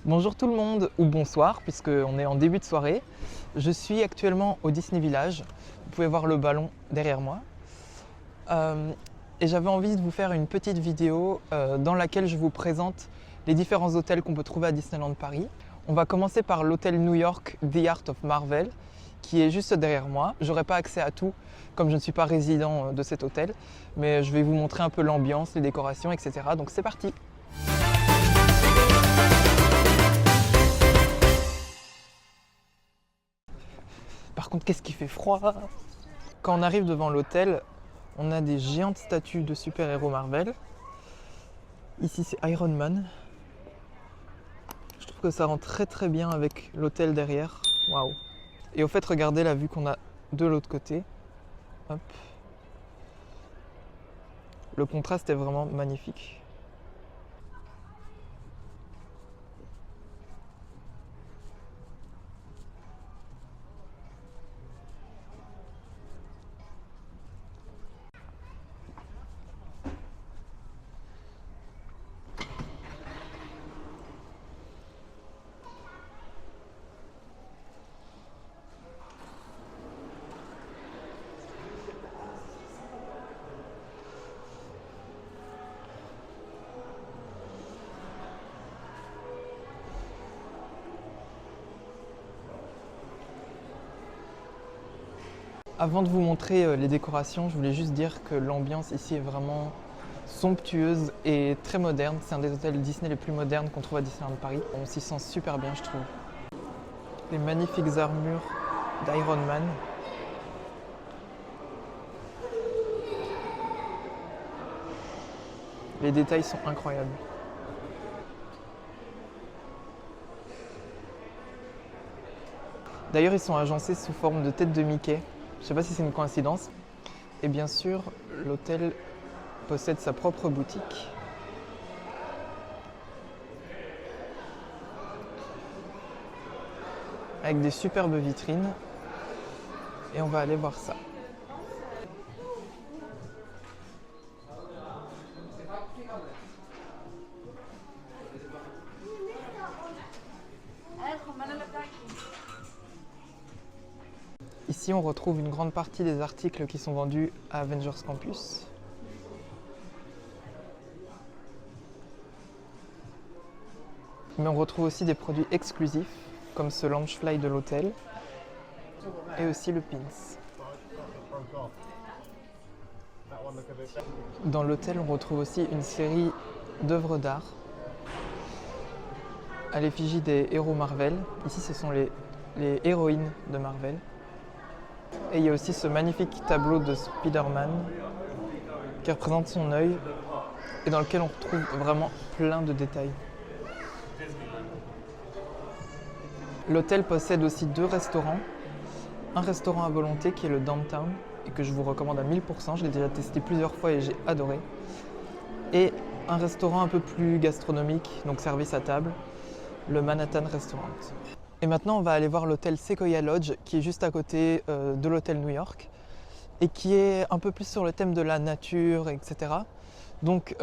Bonjour tout le monde, ou bonsoir, puisqu'on est en début de soirée. Je suis actuellement au Disney Village. Vous pouvez voir le ballon derrière moi. Et j'avais envie de vous faire une petite vidéo dans laquelle je vous présente les différents hôtels qu'on peut trouver à Disneyland Paris. On va commencer par l'hôtel New York The Art of Marvel, qui est juste derrière moi. J'aurai pas accès à tout, comme je ne suis pas résident de cet hôtel, mais je vais vous montrer un peu l'ambiance, les décorations, etc. Donc c'est parti! Par contre, qu'est-ce qui fait froid! Quand on arrive devant l'hôtel, on a des géantes statues de super-héros Marvel. Ici, c'est Iron Man. Je trouve que ça rend très bien avec l'hôtel derrière. Waouh! Et au fait, regardez la vue qu'on a de l'autre côté. Hop. Le contraste est vraiment magnifique. Avant de vous montrer les décorations, je voulais juste dire que l'ambiance ici est vraiment somptueuse et très moderne. C'est un des hôtels Disney les plus modernes qu'on trouve à Disneyland Paris. On s'y sent super bien, je trouve. Les magnifiques armures d'Iron Man. Les détails sont incroyables. D'ailleurs, ils sont agencés sous forme de tête de Mickey. Je ne sais pas si c'est une coïncidence. Et bien sûr, l'hôtel possède sa propre boutique. Avec des superbes vitrines. Et on va aller voir ça. Ici, on retrouve une grande partie des articles qui sont vendus à Avengers Campus. Mais on retrouve aussi des produits exclusifs, comme ce Loungefly de l'hôtel, et aussi le pins. Dans l'hôtel, on retrouve aussi une série d'œuvres d'art à l'effigie des héros Marvel. Ici, ce sont les héroïnes de Marvel. Et il y a aussi ce magnifique tableau de Spider-Man qui représente son œil et dans lequel on retrouve vraiment plein de détails. L'hôtel possède aussi deux restaurants. Un restaurant à volonté qui est le Downtown et que je vous recommande à 1000%. Je l'ai déjà testé plusieurs fois et j'ai adoré. Et un restaurant un peu plus gastronomique, donc service à table, le Manhattan Restaurant. Et maintenant, on va aller voir l'hôtel Sequoia Lodge qui est juste à côté de l'hôtel New York et qui est un peu plus sur le thème de la nature, etc. Donc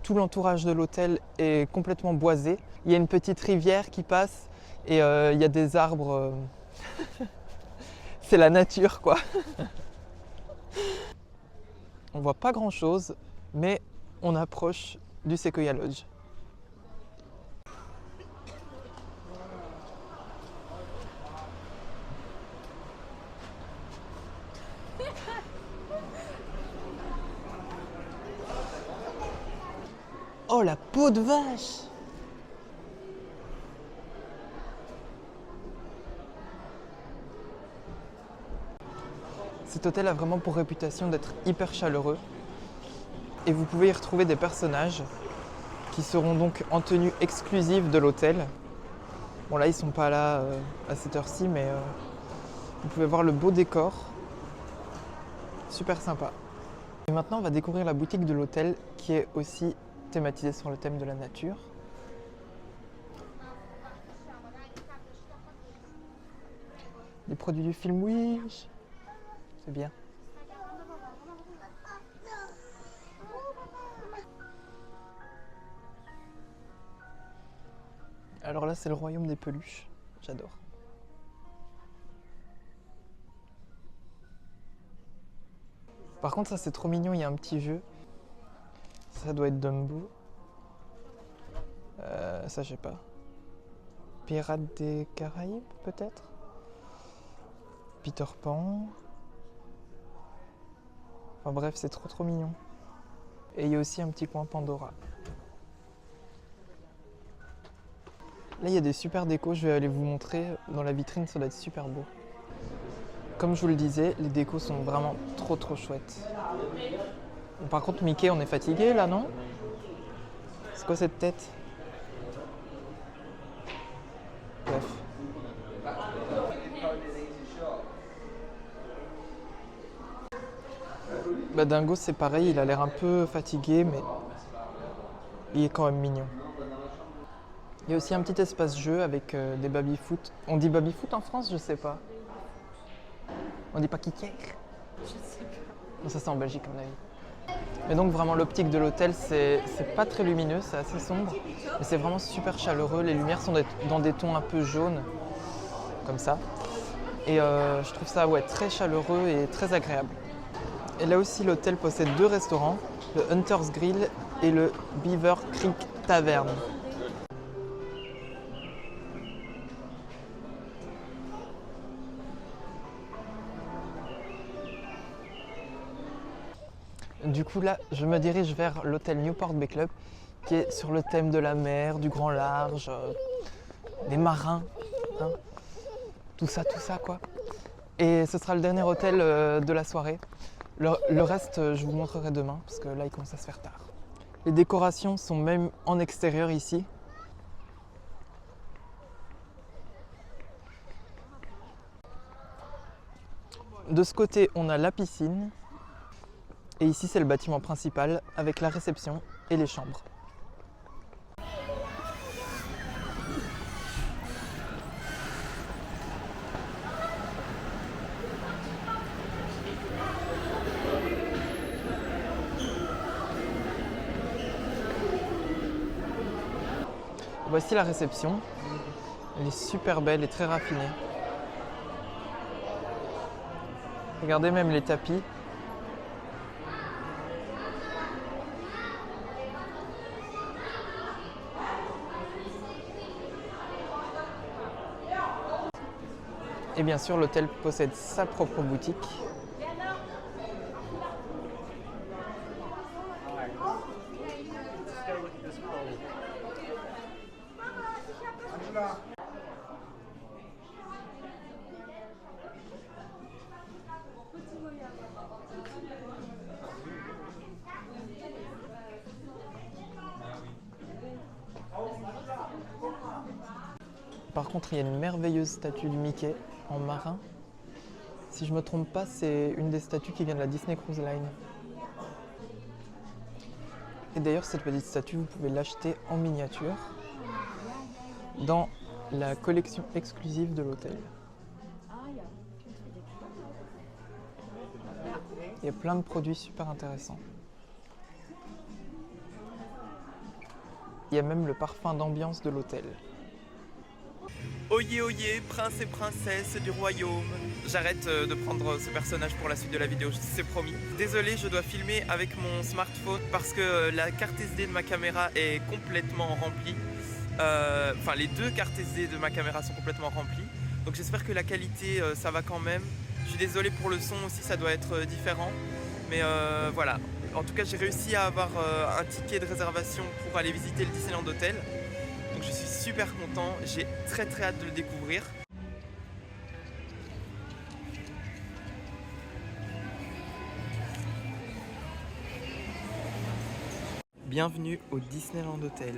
tout l'entourage de l'hôtel est complètement boisé. Il y a une petite rivière qui passe et il y a des arbres. C'est la nature, quoi. On voit pas grand chose, mais on approche du Sequoia Lodge. Oh, la peau de vache! Cet hôtel a vraiment pour réputation d'être hyper chaleureux. Et vous pouvez y retrouver des personnages qui seront donc en tenue exclusive de l'hôtel. Bon là, ils sont pas là à cette heure-ci, mais vous pouvez voir le beau décor. Super sympa. Et maintenant, on va découvrir la boutique de l'hôtel qui est aussi thématisée sur le thème de la nature. Les produits du film Wish. C'est bien. Alors là, c'est le royaume des peluches. J'adore. Par contre, ça c'est trop mignon, il y a un petit jeu. Ça doit être Dumbo. Ça, je sais pas. Pirates des Caraïbes, peut-être? Peter Pan. Enfin bref, c'est trop mignon. Et il y a aussi un petit coin Pandora. Là, il y a des super décos, je vais aller vous montrer dans la vitrine, ça doit être super beau. Comme je vous le disais, les décos sont vraiment trop chouettes. Bon, par contre, Mickey, on est fatigué là, non? C'est quoi cette tête? Bref. Bah, Dingo, c'est pareil, il a l'air un peu fatigué, mais il est quand même mignon. Il y a aussi un petit espace jeu avec des baby-foot. On dit baby-foot en France? Je sais pas. On dit pas kicker? Je sais pas. Non, ça c'est en Belgique, à mon avis. Mais donc vraiment l'optique de l'hôtel, c'est pas très lumineux, c'est assez sombre. Mais c'est vraiment super chaleureux. Les lumières sont dans des tons un peu jaunes, comme ça. Et je trouve ça très chaleureux et très agréable. Et là aussi, l'hôtel possède 2 restaurants, le Hunter's Grill et le Beaver Creek Tavern. Du coup là, je me dirige vers l'hôtel Newport Bay Club qui est sur le thème de la mer, du grand large, des marins, hein, tout ça quoi. Et ce sera le dernier hôtel de la soirée. Le reste, je vous montrerai demain parce que là, il commence à se faire tard. Les décorations sont même en extérieur ici. De ce côté, on a la piscine. Et ici, c'est le bâtiment principal avec la réception et les chambres. Voici la réception. Elle est super belle et très raffinée. Regardez même les tapis. Et bien sûr, l'hôtel possède sa propre boutique. Par contre, il y a une merveilleuse statue de Mickey en marin. Si je ne me trompe pas, c'est une des statues qui vient de la Disney Cruise Line. Et d'ailleurs, cette petite statue, vous pouvez l'acheter en miniature dans la collection exclusive de l'hôtel. Il y a plein de produits super intéressants. Il y a même le parfum d'ambiance de l'hôtel. Oyez, oyez, prince et princesse du royaume. J'arrête de prendre ce personnage pour la suite de la vidéo, c'est promis. Désolé, je dois filmer avec mon smartphone parce que la carte SD de ma caméra est complètement remplie. Enfin, les 2 cartes SD de ma caméra sont complètement remplies. Donc j'espère que la qualité, ça va quand même. Je suis désolé pour le son aussi, ça doit être différent. Mais voilà. En tout cas, j'ai réussi à avoir un ticket de réservation pour aller visiter le Disneyland Hotel. Donc je suis super content, j'ai très hâte de le découvrir. Bienvenue au Disneyland Hotel.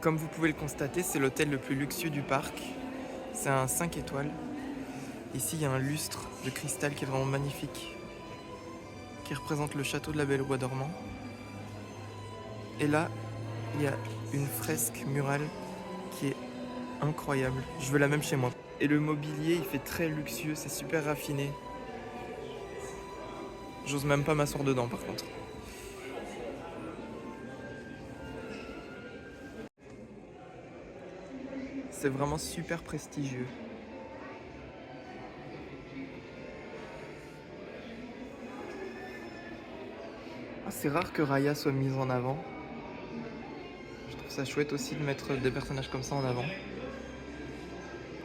Comme vous pouvez le constater, c'est l'hôtel le plus luxueux du parc. C'est un 5 étoiles. Ici, il y a un lustre de cristal qui est vraiment magnifique, qui représente le château de la Belle au Bois dormant. Et là, il y a une fresque murale qui est incroyable. Je veux la même chez moi. Et le mobilier, il fait très luxueux, c'est super raffiné. J'ose même pas m'asseoir dedans par contre. C'est vraiment super prestigieux. Ah, c'est rare que Raya soit mise en avant. Je trouve ça chouette aussi de mettre des personnages comme ça en avant.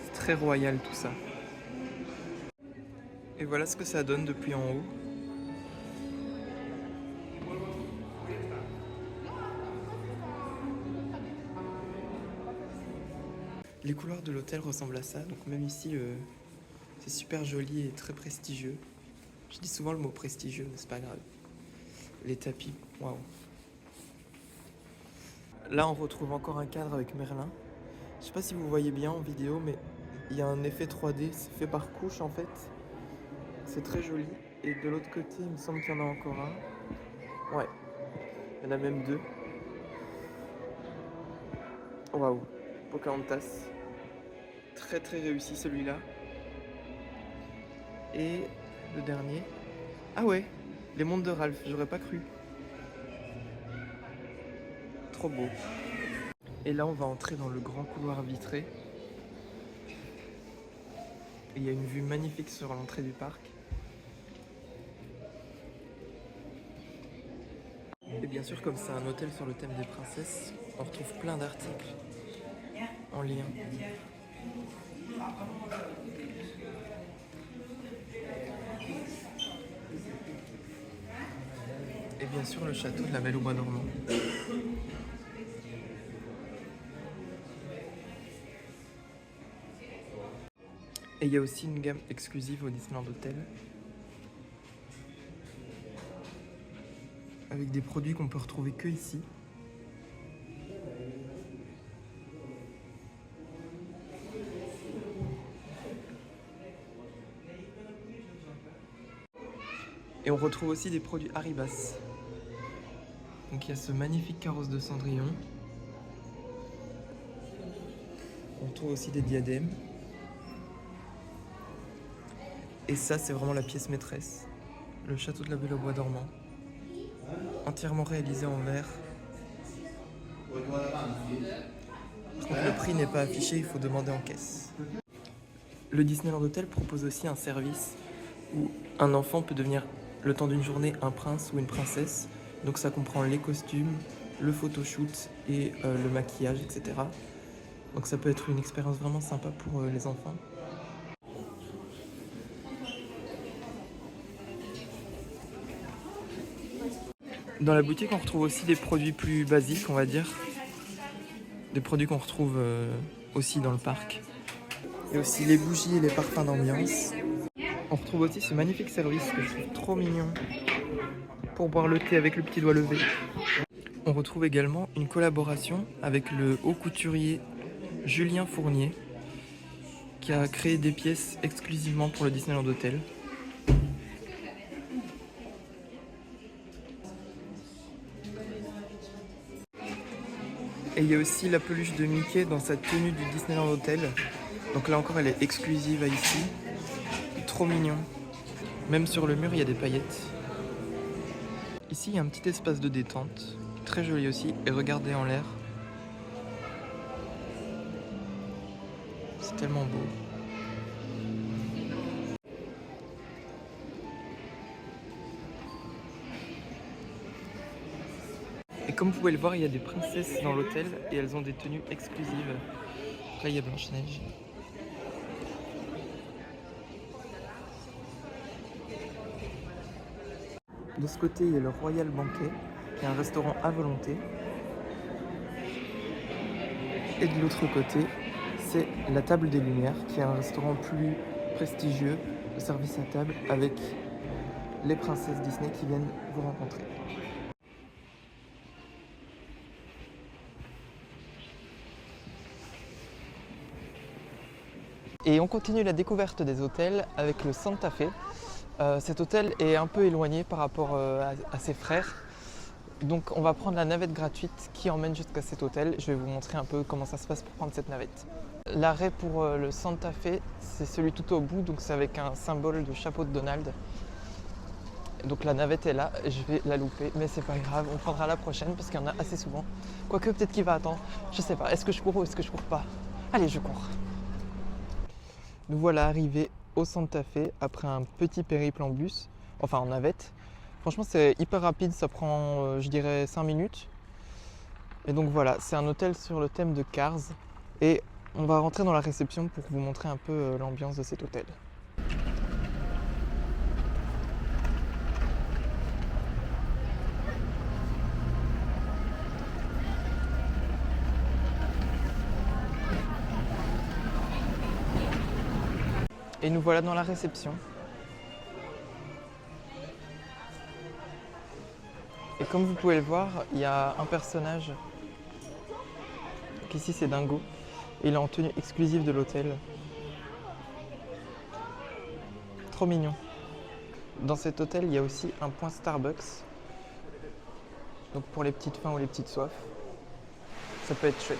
C'est très royal tout ça. Et voilà ce que ça donne depuis en haut. Les couloirs de l'hôtel ressemblent à ça, donc même ici, c'est super joli et très prestigieux. Je dis souvent le mot prestigieux, mais c'est pas grave. Les tapis, waouh. Là, on retrouve encore un cadre avec Merlin. Je sais pas si vous voyez bien en vidéo, mais il y a un effet 3D, c'est fait par couche en fait. C'est très joli. Et de l'autre côté, il me semble qu'il y en a encore un. Ouais, il y en a même deux. Waouh, Pocahontas. Très très réussi celui-là. Et le dernier. Ah ouais, les montres de Ralph, j'aurais pas cru. Trop beau. Et là, on va entrer dans le grand couloir vitré. Et il y a une vue magnifique sur l'entrée du parc. Et bien sûr, comme c'est un hôtel sur le thème des princesses, on retrouve plein d'articles en lien. Et bien sûr, le château de la Belle au Bois dormant. Et il y a aussi une gamme exclusive au Disneyland Hotel, avec des produits qu'on peut retrouver que ici. Et on retrouve aussi des produits Haribas. Donc il y a ce magnifique carrosse de Cendrillon. On trouve aussi des diadèmes. Et ça, c'est vraiment la pièce maîtresse. Le château de la Belle au Bois dormant. Entièrement réalisé en verre. Par contre, le prix n'est pas affiché, il faut demander en caisse. Le Disneyland Hotel propose aussi un service où un enfant peut devenir, le temps d'une journée, un prince ou une princesse. Donc ça comprend les costumes, le photoshoot et le maquillage, etc. Donc ça peut être une expérience vraiment sympa pour les enfants. Dans la boutique, on retrouve aussi des produits plus basiques, on va dire. Des produits qu'on retrouve aussi dans le parc. Et aussi les bougies et les parfums d'ambiance. On retrouve aussi ce magnifique service que je trouve trop mignon pour boire le thé avec le petit doigt levé. On retrouve également une collaboration avec le haut couturier Julien Fournier qui a créé des pièces exclusivement pour le Disneyland Hotel. Et il y a aussi la peluche de Mickey dans sa tenue du Disneyland Hotel. Donc là encore, elle est exclusive à ici. Trop mignon. Même sur le mur, il y a des paillettes. Ici, il y a un petit espace de détente. Très joli aussi. Et regardez en l'air. C'est tellement beau. Et comme vous pouvez le voir, il y a des princesses dans l'hôtel et elles ont des tenues exclusives. Là, il y a Blanche-Neige. De ce côté, il y a le Royal Banquet, qui est un restaurant à volonté. Et de l'autre côté, c'est la Table des Lumières, qui est un restaurant plus prestigieux, de service à table, avec les princesses Disney qui viennent vous rencontrer. Et on continue la découverte des hôtels avec le Santa Fe. Cet hôtel est un peu éloigné par rapport à ses frères. Donc on va prendre la navette gratuite qui emmène jusqu'à cet hôtel. Je vais vous montrer un peu comment ça se passe pour prendre cette navette. l'arrêt pour le Santa Fe, c'est celui tout au bout, donc c'est avec un symbole de chapeau de Donald. Donc la navette est là, je vais la louper, mais c'est pas grave, on prendra la prochaine parce qu'il y en a assez souvent. Quoique peut-être qu'il va attendre, je sais pas, est-ce que je cours ou est-ce que je cours pas? Allez, je cours. Nous voilà arrivés au Santa Fe après un petit périple en bus, enfin en navette. Franchement c'est hyper rapide, ça prend je dirais 5 minutes. Et donc voilà, c'est un hôtel sur le thème de Cars et on va rentrer dans la réception pour vous montrer un peu l'ambiance de cet hôtel. Et nous voilà dans la réception. Et comme vous pouvez le voir, il y a un personnage, donc ici c'est Dingo, et il est en tenue exclusive de l'hôtel. Trop mignon. Dans cet hôtel, il y a aussi un point Starbucks, donc pour les petites faims ou les petites soifs, ça peut être chouette.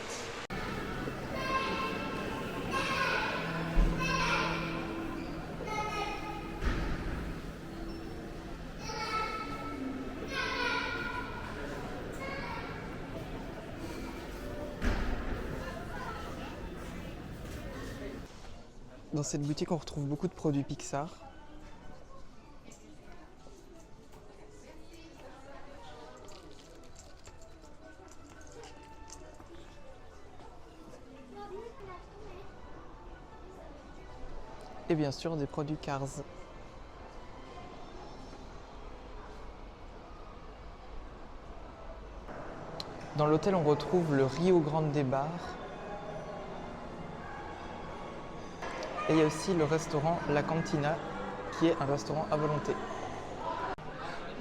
Dans cette boutique, on retrouve beaucoup de produits Pixar. Et bien sûr, des produits Cars. Dans l'hôtel, on retrouve le Rio Grande Bar. Et il y a aussi le restaurant La Cantina, qui est un restaurant à volonté.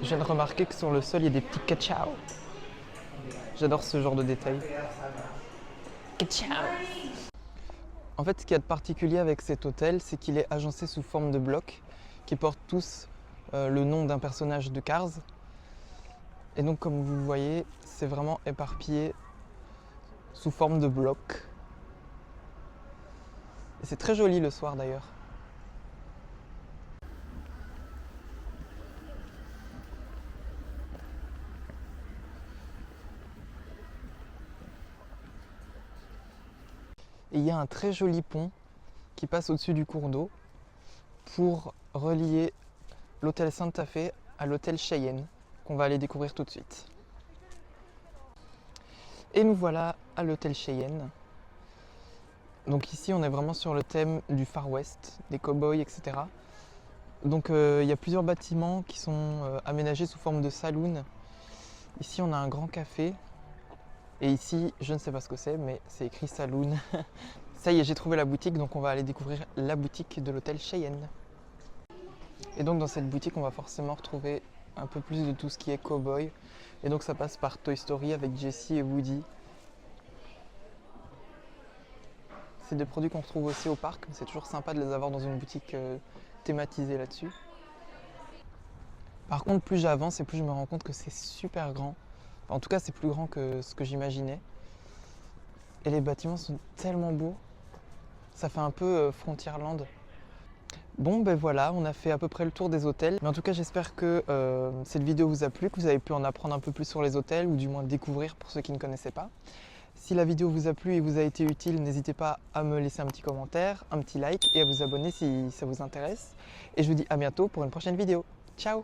Je viens de remarquer que sur le sol, il y a des petits cachao. J'adore ce genre de détails. Cachao. En fait, ce qu'il y a de particulier avec cet hôtel, c'est qu'il est agencé sous forme de blocs qui portent tous le nom d'un personnage de Cars. Et donc, comme vous voyez, c'est vraiment éparpillé sous forme de blocs. Et c'est très joli le soir d'ailleurs. Et il y a un très joli pont qui passe au-dessus du cours d'eau pour relier l'hôtel Santa Fe à l'hôtel Cheyenne, qu'on va aller découvrir tout de suite. Et nous voilà à l'hôtel Cheyenne. Donc ici, on est vraiment sur le thème du Far West, des cow-boys, etc. Donc il y a plusieurs bâtiments qui sont aménagés sous forme de saloon. Ici, on a un grand café. Et ici, je ne sais pas ce que c'est, mais c'est écrit saloon. Ça y est, j'ai trouvé la boutique, donc on va aller découvrir la boutique de l'hôtel Cheyenne. Et donc dans cette boutique, on va forcément retrouver un peu plus de tout ce qui est cow-boy. Et donc ça passe par Toy Story avec Jessie et Woody. C'est des produits qu'on retrouve aussi au parc, mais c'est toujours sympa de les avoir dans une boutique thématisée là-dessus. Par contre, plus j'avance et plus je me rends compte que c'est super grand. Enfin, en tout cas, c'est plus grand que ce que j'imaginais. Et les bâtiments sont tellement beaux. Ça fait un peu Frontierland. Bon, ben voilà, on a fait à peu près le tour des hôtels. Mais en tout cas, j'espère que cette vidéo vous a plu, que vous avez pu en apprendre un peu plus sur les hôtels, ou du moins découvrir pour ceux qui ne connaissaient pas. Si la vidéo vous a plu et vous a été utile, n'hésitez pas à me laisser un petit commentaire, un petit like et à vous abonner si ça vous intéresse. Et je vous dis à bientôt pour une prochaine vidéo. Ciao!